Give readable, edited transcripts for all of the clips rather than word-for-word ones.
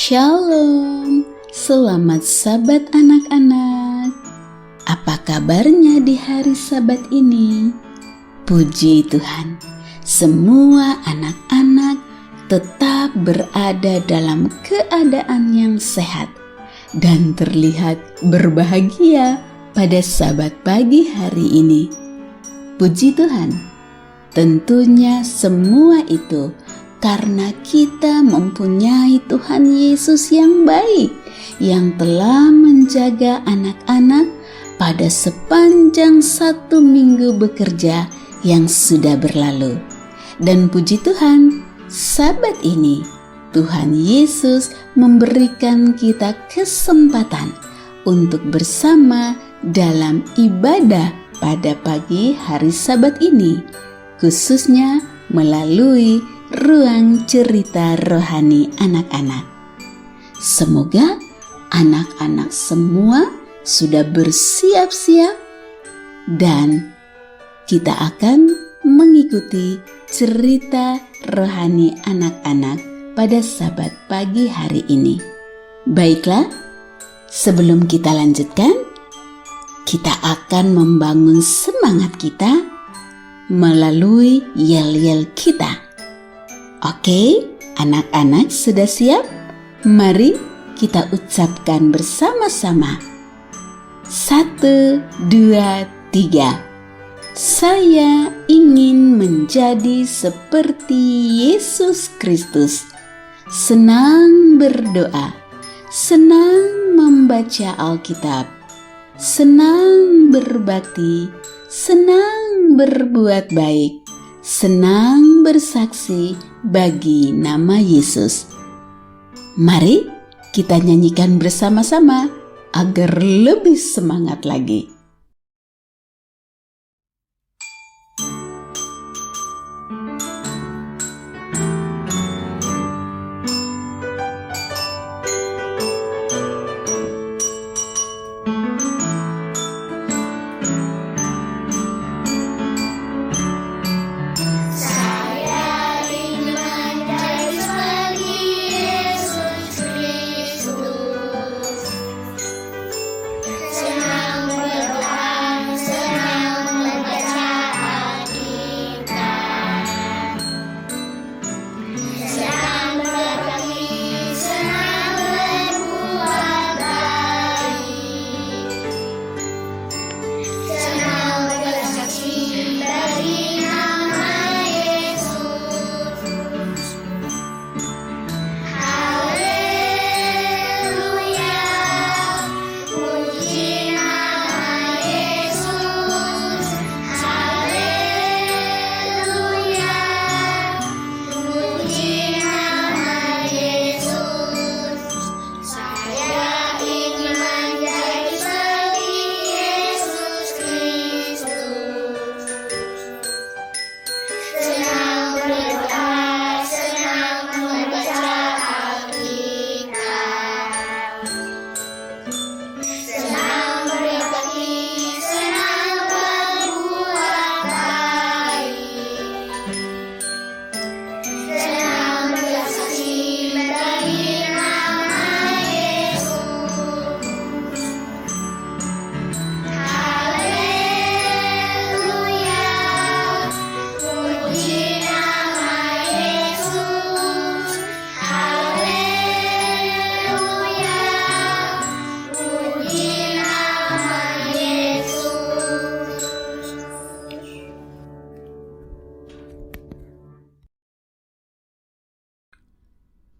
Shalom, selamat Sabat anak-anak. Apa kabarnya di hari Sabat ini? Puji Tuhan, semua anak-anak tetap berada dalam keadaan yang sehat dan terlihat berbahagia pada Sabat pagi hari ini. Puji Tuhan, tentunya semua itu karena kita mempunyai Tuhan Yesus yang baik, yang telah menjaga anak-anak pada sepanjang 1 minggu bekerja yang sudah berlalu. Dan puji Tuhan, Sabat ini Tuhan Yesus memberikan kita kesempatan untuk bersama dalam ibadah pada pagi hari Sabat ini, khususnya melalui ruang cerita rohani anak-anak. Semoga anak-anak semua sudah bersiap-siap dan kita akan mengikuti cerita rohani anak-anak pada Sabat pagi hari ini. Baiklah, sebelum kita lanjutkan, kita akan membangun semangat kita melalui yel-yel kita. Oke, anak-anak sudah siap? Mari kita ucapkan bersama-sama. 1, 2, 3. Saya ingin menjadi seperti Yesus Kristus. Senang berdoa, senang membaca Alkitab, senang berbakti, senang berbuat baik, senang bersaksi bagi nama Yesus. Mari kita nyanyikan bersama-sama agar lebih semangat lagi.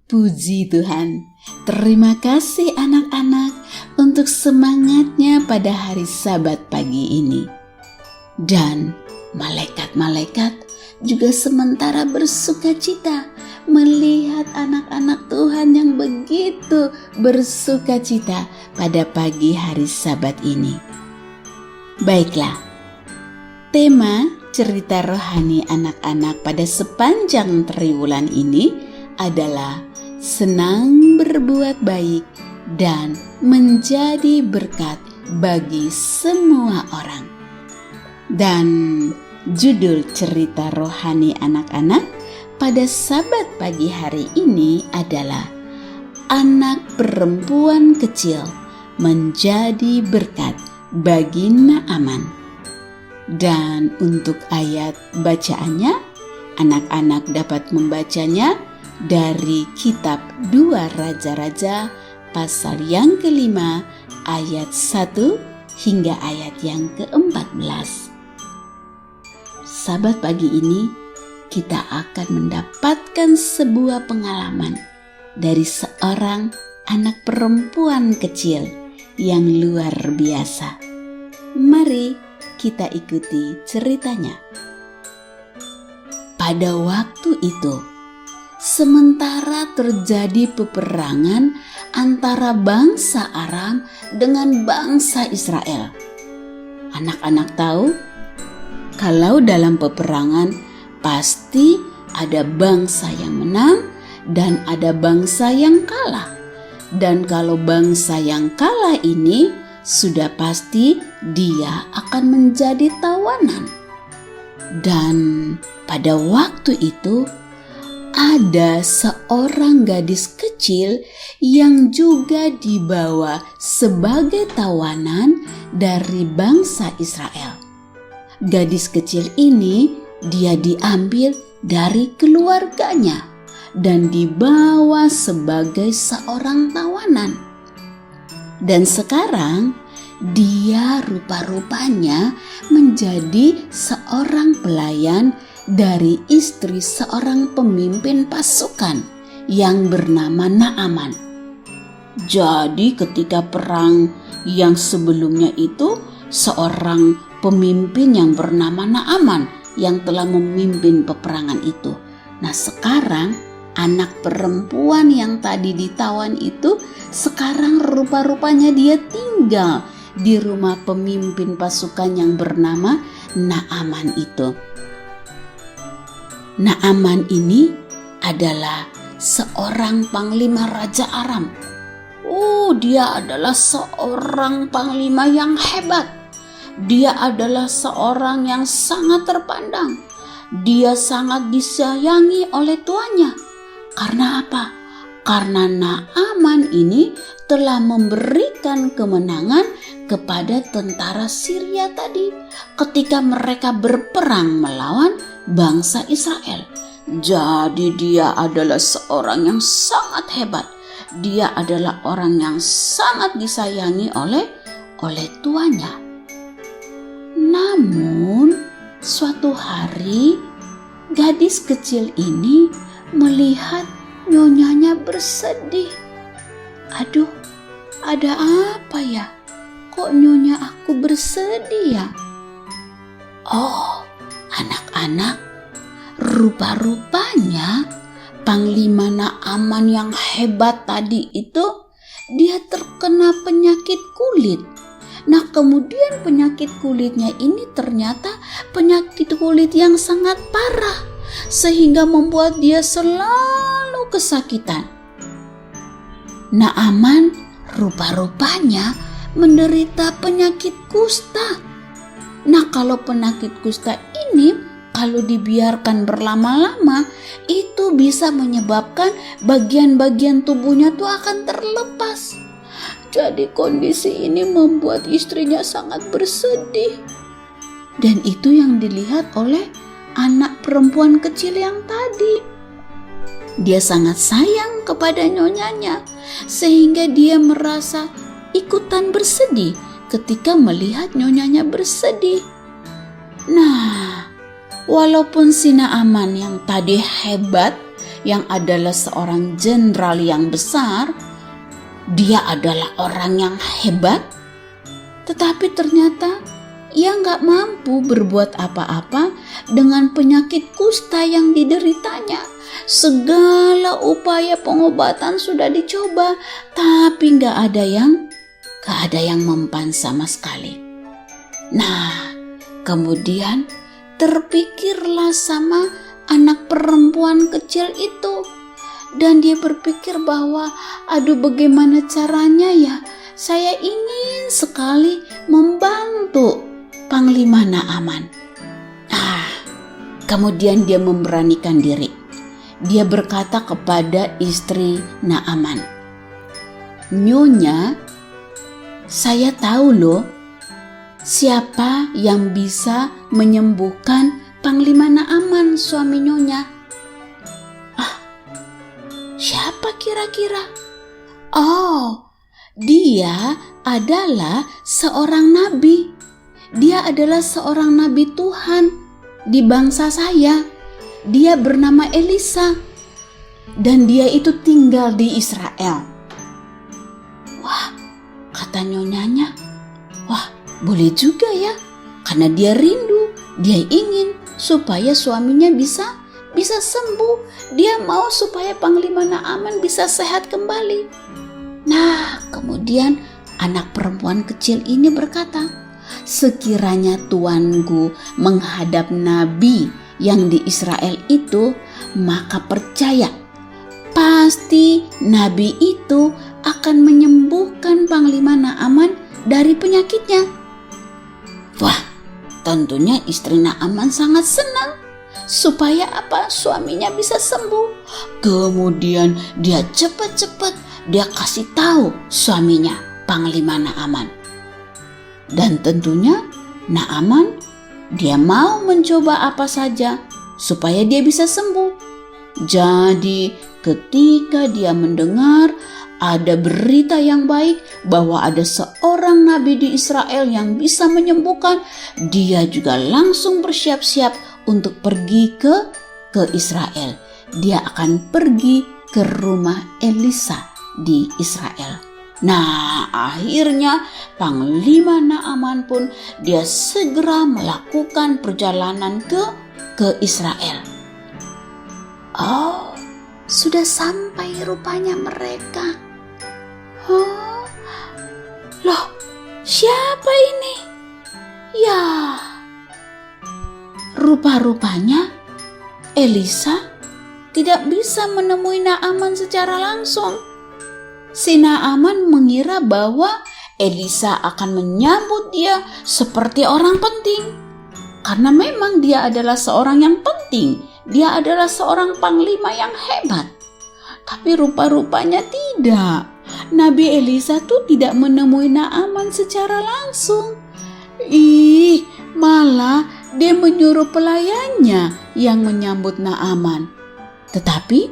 Puji Tuhan, terima kasih anak-anak untuk semangatnya pada hari Sabat pagi ini. Dan malaikat-malaikat juga sementara bersukacita melihat anak-anak Tuhan yang begitu bersukacita pada pagi hari Sabat ini. Baiklah, tema cerita rohani anak-anak pada sepanjang triwulan ini adalah senang berbuat baik dan menjadi berkat bagi semua orang. Dan judul cerita rohani anak-anak pada Sabat pagi hari ini adalah anak perempuan kecil menjadi berkat bagi Naaman. Dan untuk ayat bacaannya, anak-anak dapat membacanya dari kitab 2 Raja-Raja pasal yang ke-5 ayat 1 hingga ayat yang ke-14. Sahabat, pagi ini kita akan mendapatkan sebuah pengalaman dari seorang anak perempuan kecil yang luar biasa. Mari kita ikuti ceritanya. Pada waktu itu, sementara terjadi peperangan antara bangsa Aram dengan bangsa Israel. Anak-anak tahu, kalau dalam peperangan pasti ada bangsa yang menang dan ada bangsa yang kalah. Dan kalau bangsa yang kalah ini sudah pasti dia akan menjadi tawanan. Dan pada waktu itu ada seorang gadis kecil yang juga dibawa sebagai tawanan dari bangsa Israel. Gadis kecil ini dia diambil dari keluarganya dan dibawa sebagai seorang tawanan. Dan sekarang dia rupa-rupanya menjadi seorang pelayan dari istri seorang pemimpin pasukan yang bernama Naaman. Jadi ketika perang yang sebelumnya itu, seorang pemimpin yang bernama Naaman yang telah memimpin peperangan itu. Nah, sekarang anak perempuan yang tadi ditawan itu sekarang rupa-rupanya dia tinggal di rumah pemimpin pasukan yang bernama Naaman itu. Naaman ini adalah seorang panglima Raja Aram. Dia adalah seorang panglima yang hebat. Dia adalah seorang yang sangat terpandang. Dia sangat disayangi oleh tuannya. Karena apa? Karena Naaman ini telah memberikan kemenangan kepada tentara Syria tadi ketika mereka berperang melawan bangsa Israel. Jadi dia adalah seorang yang sangat hebat. Dia adalah orang yang sangat disayangi oleh tuannya. Namun suatu hari gadis kecil ini melihat nyonyanya bersedih. Aduh, ada apa ya? Kok nyonya aku bersedih ya? Oh, anak-anak, rupa-rupanya Panglima Naaman yang hebat tadi itu dia terkena penyakit kulit. Nah, kemudian penyakit kulitnya ini ternyata penyakit kulit yang sangat parah sehingga membuat dia selalu kesakitan. Naaman rupa-rupanya menderita penyakit kusta. Nah, kalau penyakit kusta ini kalau dibiarkan berlama-lama itu bisa menyebabkan bagian-bagian tubuhnya tuh akan terlepas. Jadi kondisi ini membuat istrinya sangat bersedih. Dan itu yang dilihat oleh anak perempuan kecil yang tadi. Dia sangat sayang kepada nyonyanya sehingga dia merasa ikutan bersedih ketika melihat nyonyanya bersedih. Nah, walaupun si Naaman yang tadi hebat, yang adalah seorang jenderal yang besar, dia adalah orang yang hebat, tetapi ternyata ia nggak mampu berbuat apa-apa dengan penyakit kusta yang dideritanya. Segala upaya pengobatan sudah dicoba, tapi nggak ada yang mempan sama sekali. Nah, kemudian terpikirlah sama anak perempuan kecil itu. Dan dia berpikir bahwa aduh, bagaimana caranya ya? Saya ingin sekali membantu Panglima Naaman. Kemudian dia memberanikan diri. Dia berkata kepada istri Naaman, "Nyonya, saya tahu loh siapa yang bisa menyembuhkan Panglima Naaman, suami Nyonya." "Ah, siapa kira-kira?" "Oh, dia adalah seorang nabi. Dia adalah seorang nabi Tuhan di bangsa saya. Dia bernama Elisa dan dia itu tinggal di Israel." "Wah," kata nyonyanya, "wah, boleh juga ya. Karena dia rindu, dia ingin supaya suaminya bisa sembuh. Dia mau supaya Panglima Naaman bisa sehat kembali." Nah, kemudian anak perempuan kecil ini berkata, "Sekiranya tuanku menghadap nabi yang di Israel itu, maka percaya pasti nabi itu akan menyembuhkan Panglima Naaman dari penyakitnya." Wah, tentunya istri Naaman sangat senang supaya suaminya bisa sembuh. Kemudian dia cepat-cepat dia kasih tahu suaminya, Panglima Naaman. Dan tentunya Naaman dia mau mencoba apa saja supaya dia bisa sembuh. Jadi ketika dia mendengar ada berita yang baik bahwa ada seorang nabi di Israel yang bisa menyembuhkan, dia juga langsung bersiap-siap untuk pergi ke Israel. Dia akan pergi ke rumah Elisa di Israel. Nah, akhirnya Panglima Naaman pun dia segera melakukan perjalanan ke Israel. Oh, sudah sampai rupanya mereka. Loh, siapa ini? Ya, rupa-rupanya Elisa tidak bisa menemui Naaman secara langsung. Si Naaman mengira bahwa Elisa akan menyambut dia seperti orang penting. Karena memang dia adalah seorang yang penting. Dia adalah seorang panglima yang hebat. Tapi rupa-rupanya tidak. Nabi Elisa tuh tidak menemui Naaman secara langsung. Malah dia menyuruh pelayannya yang menyambut Naaman. Tetapi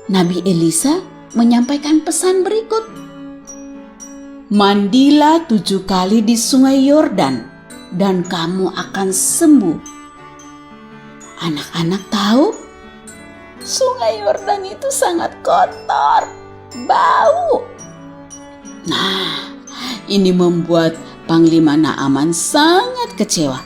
Nabi Elisa menyampaikan pesan berikut. "Mandilah 7 kali di sungai Yordan dan kamu akan sembuh." Anak-anak tahu sungai Yordan itu sangat kotor, bau. Nah, ini membuat Panglima Naaman sangat kecewa.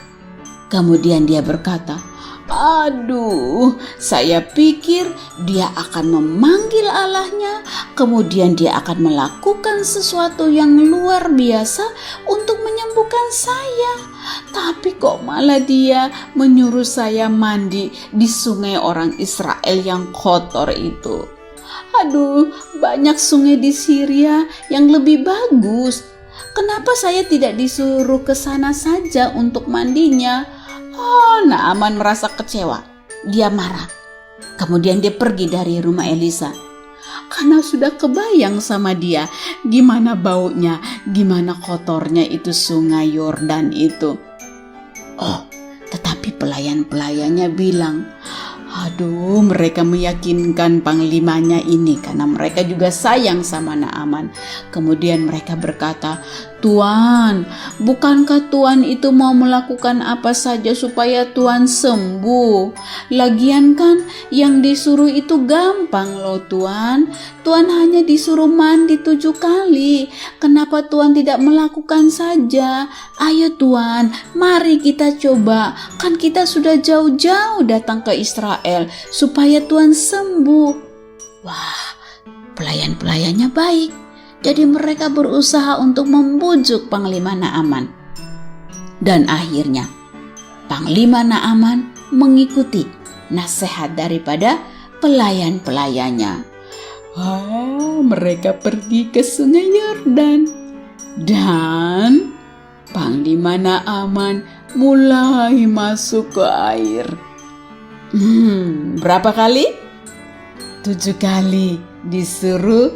Kemudian dia berkata, "Aduh, saya pikir dia akan memanggil Allahnya, kemudian dia akan melakukan sesuatu yang luar biasa untuk menyembuhkan saya. Tapi kok malah dia menyuruh saya mandi di sungai orang Israel yang kotor itu. Aduh, banyak sungai di Syria yang lebih bagus. Kenapa saya tidak disuruh ke sana saja untuk mandinya?" Naaman merasa kecewa. Dia marah. Kemudian dia pergi dari rumah Elisa. Karena sudah kebayang sama dia gimana baunya, gimana kotornya itu sungai Yordan itu. Tetapi pelayan-pelayannya bilang, "Aduh, mereka meyakinkan panglimanya ini karena mereka juga sayang sama Naaman." Kemudian mereka berkata, "Tuan, bukankah Tuan itu mau melakukan apa saja supaya Tuan sembuh? Lagian kan yang disuruh itu gampang loh Tuan. Tuan hanya disuruh mandi 7 kali. Kenapa Tuan tidak melakukan saja? Ayo Tuan, mari kita coba. Kan kita sudah jauh-jauh datang ke Israel supaya Tuan sembuh." Wah, pelayan-pelayannya baik. Jadi mereka berusaha untuk membujuk Panglima Naaman. Dan akhirnya Panglima Naaman mengikuti nasihat daripada pelayan-pelayannya. Mereka pergi ke sungai Yordan. Dan Panglima Naaman mulai masuk ke air. Berapa kali? 7 kali disuruh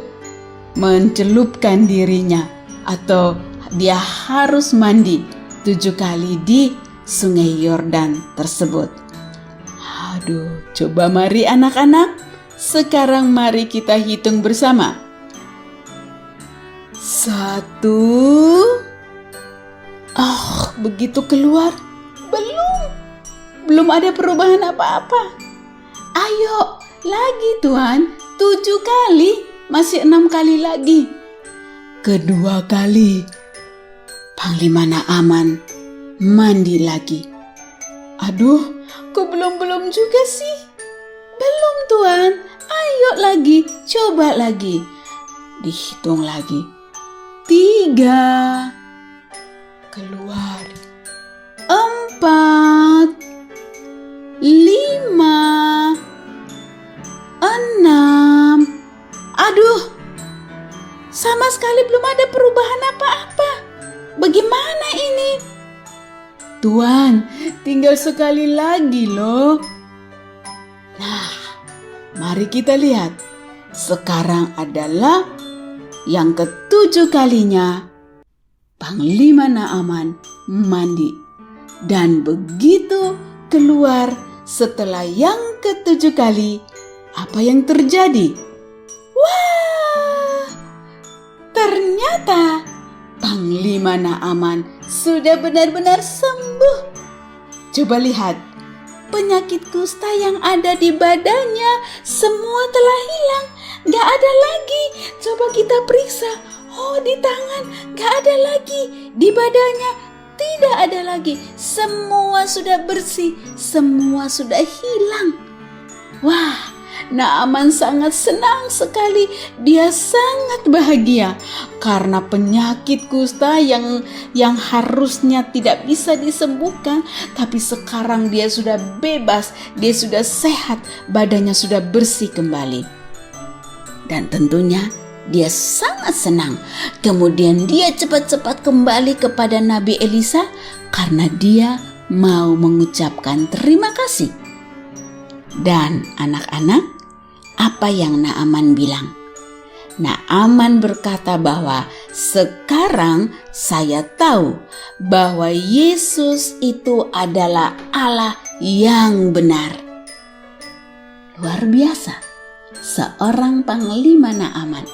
mencelupkan dirinya atau dia harus mandi 7 kali di Sungai Yordan tersebut. Aduh, coba mari anak-anak, sekarang mari kita hitung bersama. 1. Begitu keluar, belum ada perubahan apa-apa. Ayo, lagi Tuhan, 7 kali, masih 6 kali lagi. Kedua kali, Panglima Naaman mandi lagi. Aduh, kok belum juga sih? Belum Tuhan, ayo lagi, coba lagi. Dihitung lagi. 3, keluar. 4, 5, 6. Aduh, sama sekali belum ada perubahan apa-apa. Bagaimana ini? Tuan, tinggal sekali lagi loh. Nah, mari kita lihat. Sekarang adalah yang ke-7 kalinya Panglima Naaman mandi. Dan begitu keluar setelah yang ke-7 kali, apa yang terjadi? Wah, ternyata Panglima Naaman sudah benar-benar sembuh. Coba lihat, penyakit kusta yang ada di badannya semua telah hilang. Gak ada lagi. Coba kita periksa. Oh, di tangan gak ada lagi. Di badannya tidak ada lagi. Semua sudah bersih. Semua sudah hilang. Wah, Naaman sangat senang sekali. Dia sangat bahagia karena penyakit kusta yang harusnya tidak bisa disembuhkan, tapi sekarang dia sudah bebas, dia sudah sehat, badannya sudah bersih kembali. Dan tentunya dia sangat senang. Kemudian dia cepat-cepat kembali kepada Nabi Elisa karena dia mau mengucapkan terima kasih. Dan anak-anak, apa yang Naaman bilang? Naaman berkata bahwa sekarang saya tahu bahwa Yesus itu adalah Allah yang benar. Luar biasa, seorang Panglima Naaman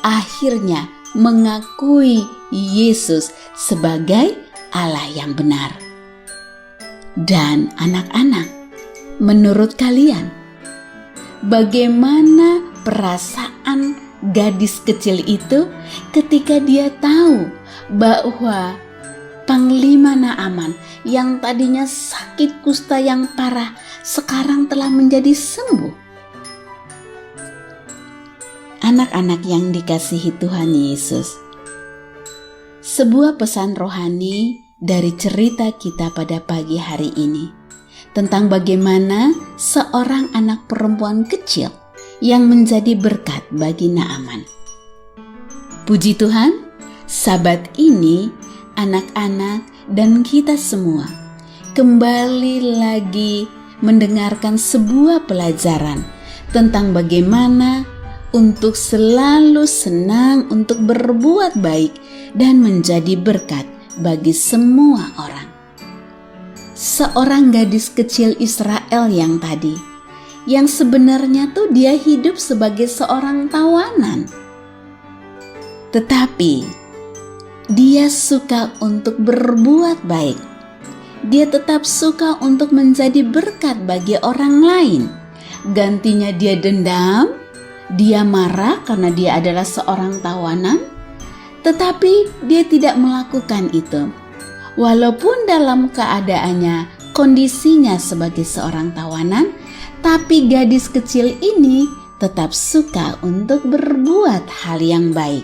akhirnya mengakui Yesus sebagai Allah yang benar. Dan anak-anak, menurut kalian, bagaimana perasaan gadis kecil itu ketika dia tahu bahwa Panglima Naaman yang tadinya sakit kusta yang parah sekarang telah menjadi sembuh? Anak-anak yang dikasihi Tuhan Yesus, sebuah pesan rohani dari cerita kita pada pagi hari ini tentang bagaimana seorang anak perempuan kecil yang menjadi berkat bagi Naaman. Puji Tuhan, Sabat ini anak-anak dan kita semua kembali lagi mendengarkan sebuah pelajaran tentang bagaimana untuk selalu senang untuk berbuat baik dan menjadi berkat bagi semua orang. Seorang gadis kecil Israel yang tadi, yang sebenarnya tuh dia hidup sebagai seorang tawanan. Tetapi dia suka untuk berbuat baik. Dia tetap suka untuk menjadi berkat bagi orang lain. Gantinya dia dendam, dia marah karena dia adalah seorang tawanan, tetapi dia tidak melakukan itu. Walaupun dalam keadaannya, kondisinya sebagai seorang tawanan, tapi gadis kecil ini tetap suka untuk berbuat hal yang baik.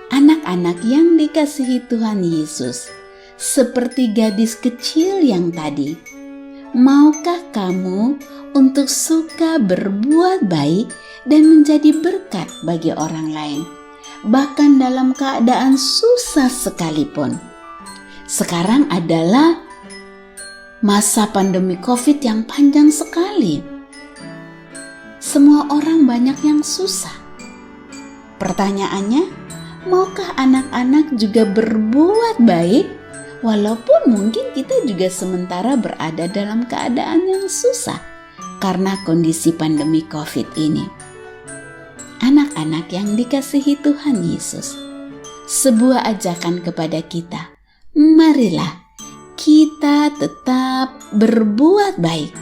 Anak-anak yang dikasihi Tuhan Yesus, seperti gadis kecil yang tadi, maukah kamu untuk suka berbuat baik dan menjadi berkat bagi orang lain, bahkan dalam keadaan susah sekalipun? Sekarang adalah masa pandemi COVID yang panjang sekali. Semua orang banyak yang susah. Pertanyaannya, maukah anak-anak juga berbuat baik walaupun mungkin kita juga sementara berada dalam keadaan yang susah karena kondisi pandemi COVID ini? Anak-anak yang dikasihi Tuhan Yesus, sebuah ajakan kepada kita, marilah kita tetap berbuat baik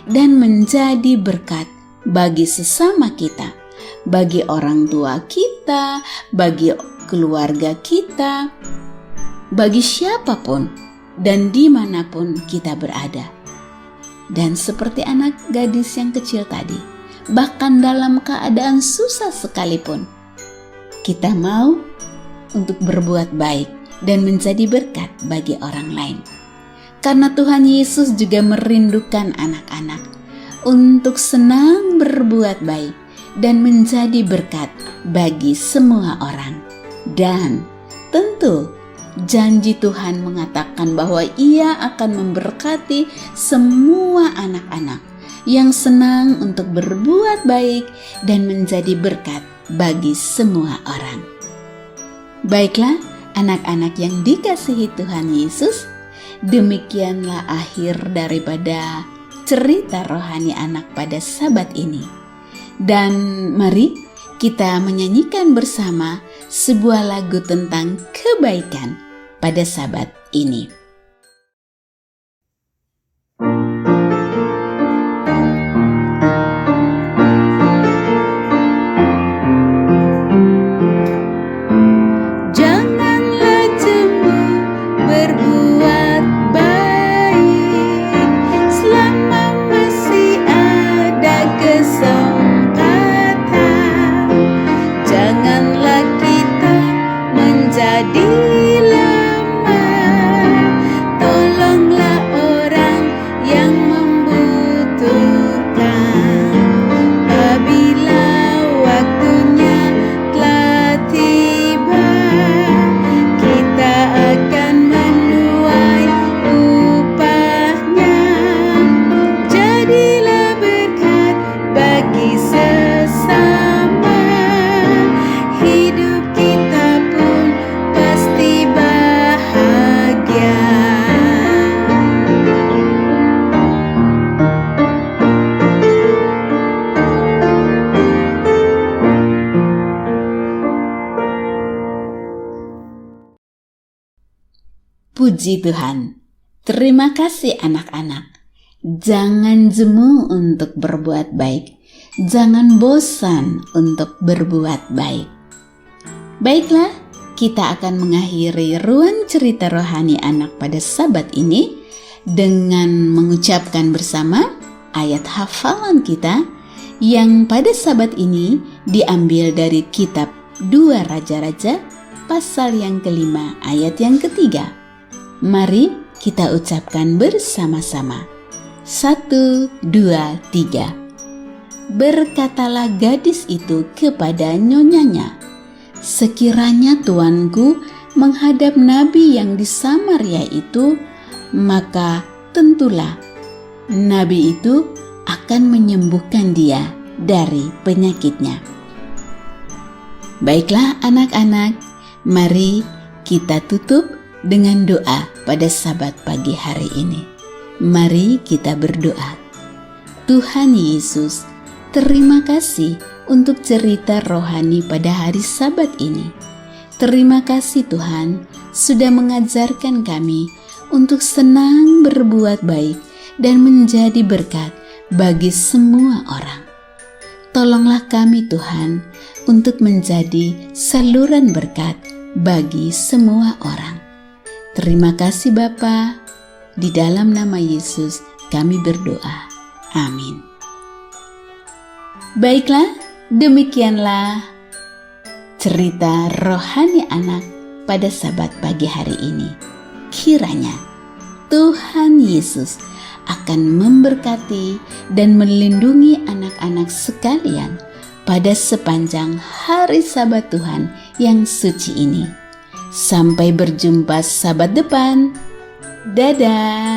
dan menjadi berkat bagi sesama kita, bagi orang tua kita, bagi keluarga kita, bagi siapapun dan dimanapun kita berada. Dan seperti anak gadis yang kecil tadi, bahkan dalam keadaan susah sekalipun, kita mau untuk berbuat baik dan menjadi berkat bagi orang lain. Karena Tuhan Yesus juga merindukan anak-anak untuk senang berbuat baik dan menjadi berkat bagi semua orang. Dan tentu janji Tuhan mengatakan bahwa Ia akan memberkati semua anak-anak yang senang untuk berbuat baik dan menjadi berkat bagi semua orang. Baiklah, anak-anak yang dikasihi Tuhan Yesus, demikianlah akhir daripada cerita rohani anak pada Sabat ini. Dan mari kita menyanyikan bersama sebuah lagu tentang kebaikan pada Sabat ini. Puji Tuhan. Terima kasih anak-anak. Jangan jemu untuk berbuat baik. Jangan bosan untuk berbuat baik. Baiklah, kita akan mengakhiri ruang cerita rohani anak pada Sabat ini dengan mengucapkan bersama ayat hafalan kita yang pada Sabat ini diambil dari kitab 2 Raja-Raja pasal yang kelima ayat yang ketiga. Mari kita ucapkan bersama-sama. 1, 2, 3. Berkatalah gadis itu kepada nyonyanya, sekiranya tuanku menghadap nabi yang di Samaria itu, maka tentulah nabi itu akan menyembuhkan dia dari penyakitnya. Baiklah anak-anak, mari kita tutup dengan doa pada Sabat pagi hari ini. Mari kita berdoa. Tuhan Yesus, terima kasih untuk cerita rohani pada hari Sabat ini. Terima kasih Tuhan sudah mengajarkan kami untuk senang berbuat baik dan menjadi berkat bagi semua orang. Tolonglah kami Tuhan untuk menjadi saluran berkat bagi semua orang. Terima kasih Bapa, di dalam nama Yesus kami berdoa. Amin. Baiklah, demikianlah cerita rohani anak pada Sabat pagi hari ini. Kiranya Tuhan Yesus akan memberkati dan melindungi anak-anak sekalian pada sepanjang hari Sabat Tuhan yang suci ini. Sampai berjumpa Sabat depan. Dadah.